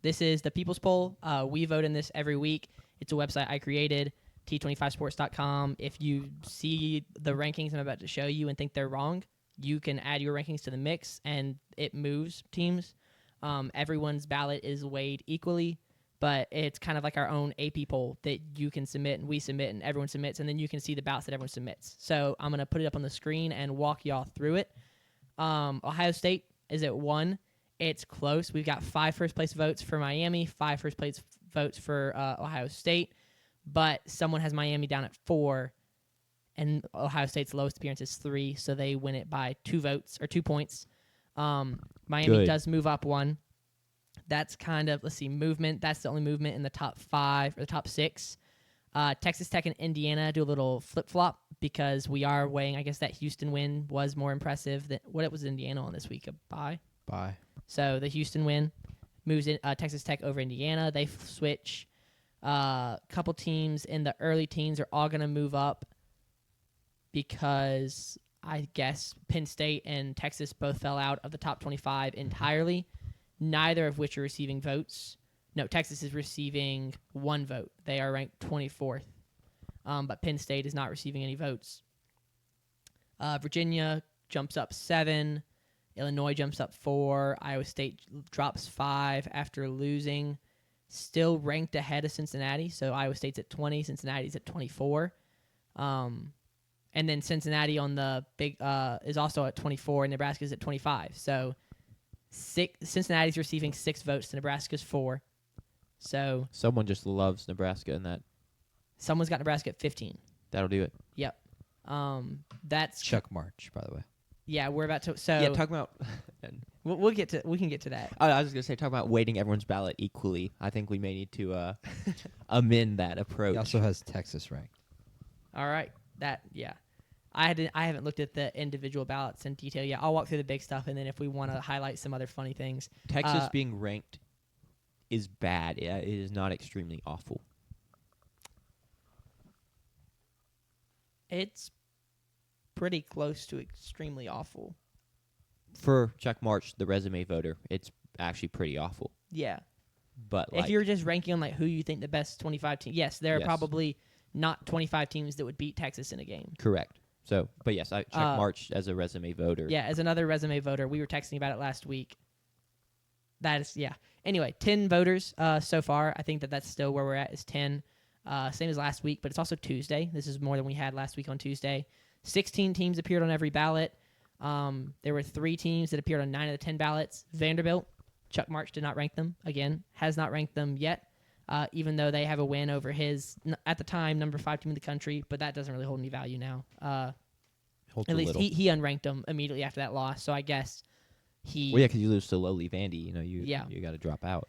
This is the People's Poll. We vote in this every week. It's a website I created, T25sports.com. If you see the rankings I'm about to show you and think they're wrong, you can add your rankings to the mix, and it moves teams. Everyone's ballot is weighed equally, but it's kind of like our own AP poll that you can submit and we submit and everyone submits, and then you can see the ballots that everyone submits. So I'm going to put it up on the screen and walk y'all through it. Ohio State is at 1. It's close. We've got 5 first-place votes for Miami, 5 first-place votes for Ohio State, but someone has Miami down at 4, and Ohio State's lowest appearance is 3, so they win it by 2 votes or 2 points. Miami does move up 1. That's kind of, movement. That's the only movement in the top 5 or the top 6. Texas Tech and Indiana do a little flip-flop because we are weighing, I guess that Houston win was more impressive than what it was Indiana on this week. A bye? Bye. So the Houston win moves in, Texas Tech over Indiana. They switch. Couple teams in the early teens are all going to move up because I guess Penn State and Texas both fell out of the top 25 entirely, neither of which are receiving votes. No, Texas is receiving 1 vote. They are ranked 24th, but Penn State is not receiving any votes. Virginia jumps up 7. Illinois jumps up 4. Iowa State drops 5 after losing. Still ranked ahead of Cincinnati, so Iowa State's at 20, Cincinnati's at 24. And then Cincinnati on the big is also at 24, and Nebraska's at 25. So Cincinnati's receiving 6 votes to Nebraska's 4. So someone just loves Nebraska in that. Someone's got Nebraska at 15. That'll do it. Yep. That's Chuck March, by the way. Yeah, we're about to. So Yeah, talking about. we can get to that. I was gonna say, talking about weighting everyone's ballot equally. I think we may need to amend that approach. He also has Texas ranked. All right. I haven't looked at the individual ballots in detail yet. I'll walk through the big stuff, and then if we want to highlight some other funny things. Texas being ranked is bad. It is not extremely awful. It's pretty close to extremely awful. For Chuck March, the resume voter, it's actually pretty awful. Yeah. But if you're just ranking on who you think the best 25 teams, yes, there are probably not 25 teams that would beat Texas in a game. Correct. So, but yes, Chuck March as a resume voter. Yeah, as another resume voter. We were texting about it last week. That is, Anyway, 10 voters so far. I think that's still where we're at is 10. Same as last week, but it's also Tuesday. This is more than we had last week on Tuesday. 16 teams appeared on every ballot. There were 3 teams that appeared on 9 of the 10 ballots. Vanderbilt, Chuck March did not rank them. Again, has not ranked them yet, even though they have a win over his, at the time, number 5 team in the country, but that doesn't really hold any value now. At least he unranked them immediately after that loss, so I guess he... Well, yeah, because you lose to lowly Vandy, you got to drop out.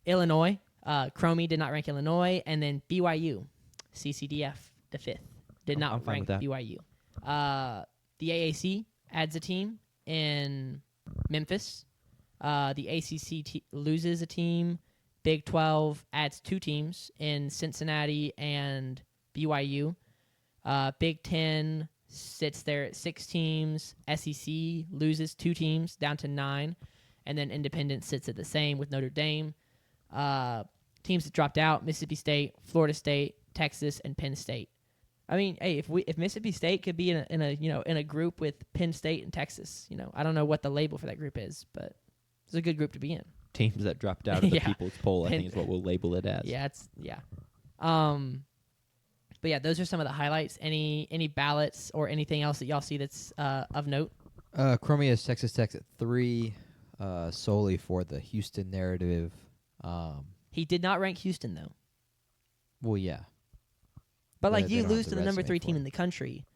Illinois, Cromie did not rank Illinois, and then BYU, CCDF, the 5th, did not rank BYU. The AAC adds a team in Memphis. The ACC loses a team. Big 12 adds 2 teams in Cincinnati and BYU. Big 10 sits there at 6 teams. SEC loses 2 teams down to 9. And then Independent sits at the same with Notre Dame. Teams that dropped out, Mississippi State, Florida State, Texas, and Penn State. I mean, hey, if Mississippi State could be in a group with Penn State and Texas, I don't know what the label for that group is, but it's a good group to be in. Teams that dropped out of the People's Poll, I think is what we'll label it as. But yeah, those are some of the highlights. Any ballots or anything else that y'all see that's of note? Cromie has Texas Tech at 3, solely for the Houston narrative. He did not rank Houston though. Well, yeah. But you lose to the number 3 team in the country,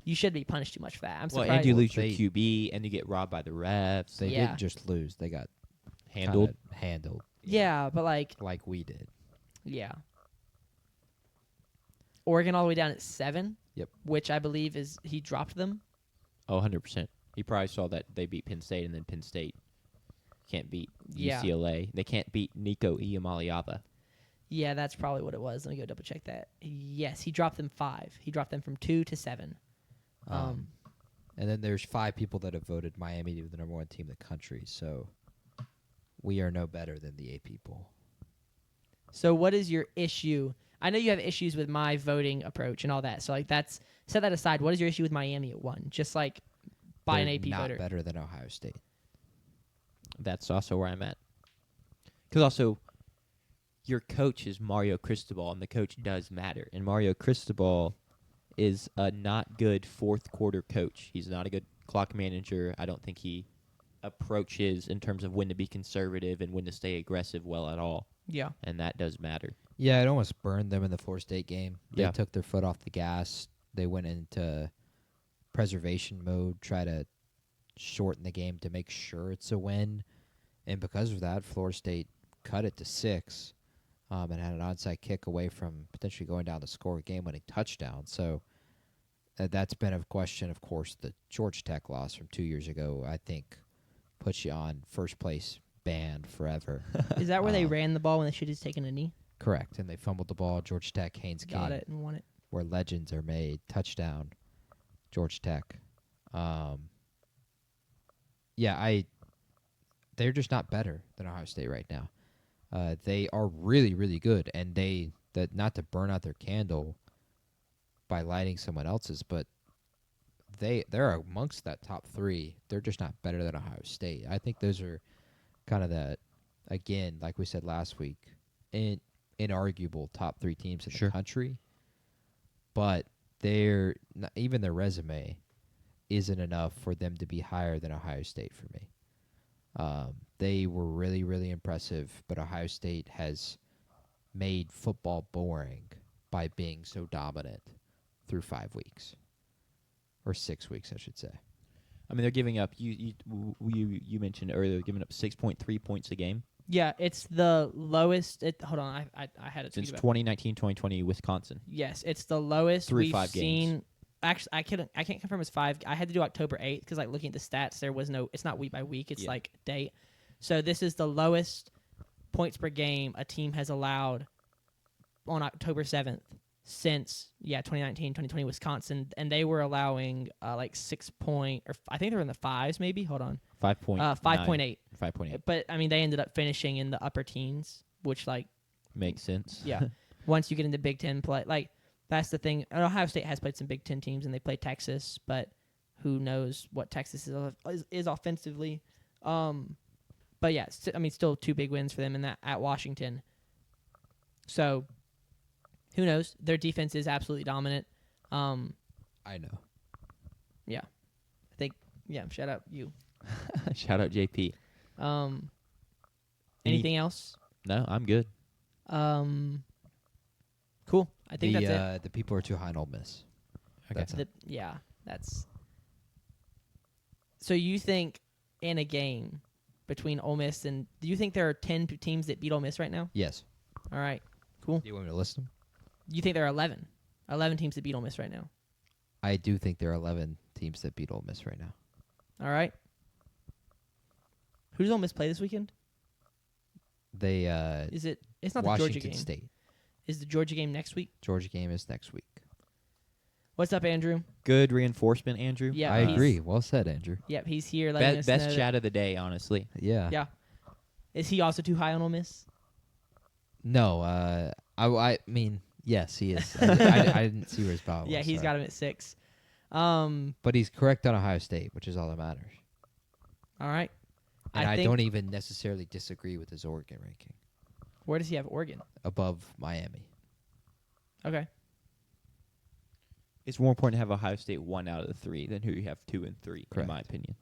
you should be punished too much for that. I'm surprised. Well, and you lose your QB, and you get robbed by the refs. They didn't just lose; they got handled. Yeah, but like we did. Yeah. Oregon all the way down at 7. Yep. Which I believe is he dropped them. Oh, 100%. He probably saw that they beat Penn State, and then Penn State can't beat UCLA. They can't beat Nico Iamaleava. Yeah, that's probably what it was. Let me go double check that. Yes, he dropped them 5. He dropped them from 2 to 7. And then there's 5 people that have voted Miami to be the number 1 team in the country. So we are no better than the AP poll. So what is your issue? I know you have issues with my voting approach and all that. So like that's set that aside. What is your issue with Miami at 1? Just like by They're an AP not voter. better than Ohio State. That's also where I'm at. Because also, your coach is Mario Cristobal, and the coach does matter. And Mario Cristobal is a not good fourth quarter coach. He's not a good clock manager. I don't think he approaches in terms of when to be conservative and when to stay aggressive well at all. Yeah. And that does matter. Yeah, it almost burned them in the Florida State game. They Yeah. took their foot off the gas. They went into preservation mode, try to shorten the game to make sure it's a win. And because of that, Florida State cut it to 6 and had an onside kick away from potentially going down to score a game-winning touchdown. So that's been a question. Of course, the Georgia Tech loss from 2 years ago, I think, puts you on first place banned forever. Is that where they ran the ball when they should have taken a knee? Correct. And they fumbled the ball. Georgia Tech, Haynes Got King, it and won it. where legends are made. Touchdown, Georgia Tech. They're just not better than Ohio State right now. They are really, really good, and not to burn out their candle by lighting someone else's, but they're amongst that top 3. They're just not better than Ohio State. I think those are kind of again, like we said last week, inarguable top 3 teams in the country. But even their resume isn't enough for them to be higher than Ohio State for me. They were really, really impressive, but Ohio State has made football boring by being so dominant through 5 weeks. Or 6 weeks, I should say. I mean, they're giving up. You mentioned earlier, giving up 6.3 points a game Yeah, it's the lowest. Hold on, I had it since about. 2019-2020 Wisconsin. Yes, it's the lowest Through we've 5 games. seen. Actually, I can't confirm it's 5. I had to do October 8th because like looking at the stats, there was no. It's not week by week. It's like date. So this is the lowest points per game a team has allowed on October 7th since 2019-2020 Wisconsin, and they were allowing like 6 point or I think they were in the 5s maybe. Hold on, 5.8. 5.8. 5.8 But I mean they ended up finishing in the upper teens, which like makes sense. yeah. Once you get into Big Ten play, like that's the thing. And Ohio State has played some Big Ten teams, and they play Texas, but who knows what Texas is offensively. But yeah, I mean, still 2 big wins for them in that at Washington. So who knows? Their defense is absolutely dominant. I know. Yeah, I think shout out you. Shout out JP. Anything else? No, I'm good. Cool. I think that's it. The people are too high on Ole Miss. Okay. That's. So you think in a game between Ole Miss and do you think there are 10 teams that beat Ole Miss right now? Yes. All right. Cool. Do you want me to list them? You think there are 11? 11 teams that beat Ole Miss right now. I do think there are 11 teams that beat Ole Miss right now. All right. Who does Ole Miss play this weekend? They Is it? It's not Washington the Georgia game. State. Is the Georgia game next week? Georgia game is next week. What's up, Andrew? Good reinforcement, Andrew. Yeah, I he's- agree. Well said, Andrew. Yep, he's here. Letting us know Best that- chat of the day, honestly. Yeah. Yeah. Is he also too high on Ole Miss? No, I mean, yes, he is. I didn't see where his power was. Yeah, he's sorry. got him at 6. But he's correct on Ohio State, which is all that matters. All right. And I think, don't even necessarily disagree with his Oregon ranking. Where does he have Oregon? Above Miami. Okay. It's more important to have Ohio State 1 out of the 3 than who you have 2 and 3, Correct. in my opinion.